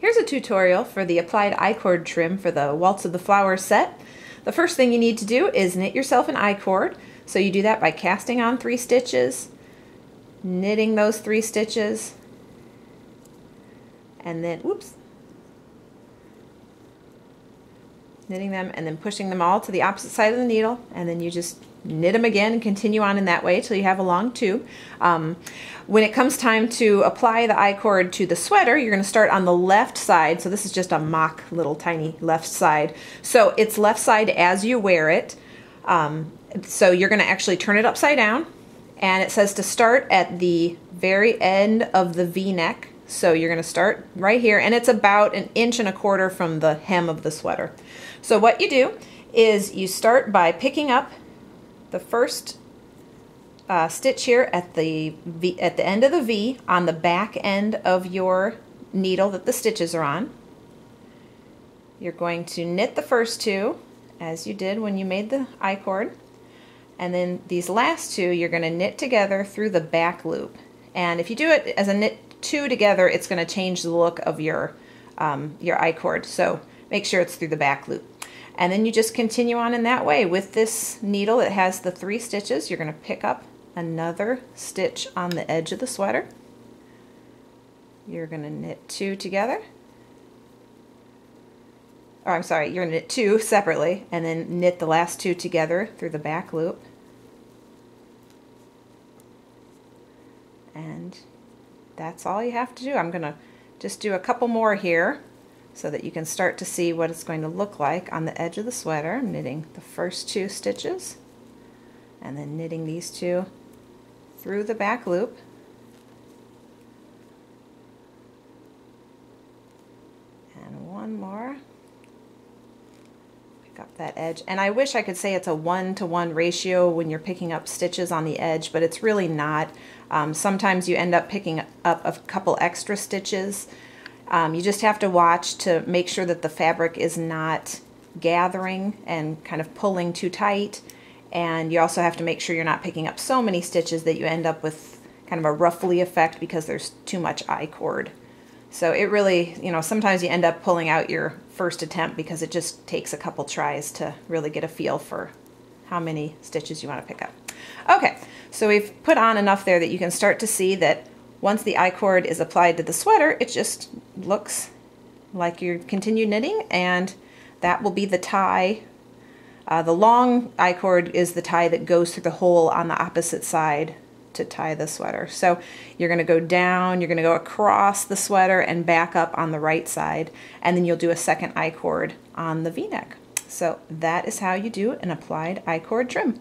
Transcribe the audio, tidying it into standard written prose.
Here's a tutorial for the applied I-cord trim for the Waltz of the Flowers set. The first thing you need to do is knit yourself an I-cord. So you do that by casting on 3 stitches, knitting those 3 stitches, and then, knitting them and then pushing them all to the opposite side of the needle, and then you just knit them again and continue on in that way till you have a long tube. When it comes time to apply the I-cord to the sweater, you're going to start on the left side. So this is just a mock little tiny left side. So it's left side as you wear it. So you're going to actually turn it upside down, and it says to start at the very end of the V-neck. So you're going to start right here, and it's about 1.25 inches from the hem of the sweater. So what you do is you start by picking up the first stitch here at the end of the V on the back end of your needle that the stitches are on. You're going to knit the first 2 as you did when you made the I-cord, and then these last 2 you're going to knit together through the back loop. And if you do it as a knit 2 together, it's going to change the look of your I-cord. So make sure it's through the back loop. And then you just continue on in that way. With this needle, it has the 3 stitches. You're going to pick up another stitch on the edge of the sweater. You're going to knit 2 together. Or I'm sorry, you're going to knit 2 separately and then knit the last 2 together through the back loop. And that's all you have to do. I'm going to just do a couple more here so that you can start to see what it's going to look like on the edge of the sweater. I'm knitting the first 2 stitches and then knitting these 2 through the back loop. And one more. Pick up that edge. And I wish I could say it's a 1-to-1 ratio when you're picking up stitches on the edge, but it's really not. Sometimes you end up picking up a couple extra stitches. You just have to watch to make sure that the fabric is not gathering and kind of pulling too tight, and you also have to make sure you're not picking up so many stitches that you end up with kind of a ruffly effect because there's too much I-cord. So it really, sometimes you end up pulling out your first attempt because it just takes a couple tries to really get a feel for how many stitches you want to pick up. Okay, so we've put on enough there that you can start to see that once the I-cord is applied to the sweater, it just looks like you continue knitting, and that will be the tie. The long I-cord is the tie that goes through the hole on the opposite side to tie the sweater. So you're going to go down, you're going to go across the sweater and back up on the right side, and then you'll do a second I-cord on the V-neck. So that is how you do an applied I-cord trim.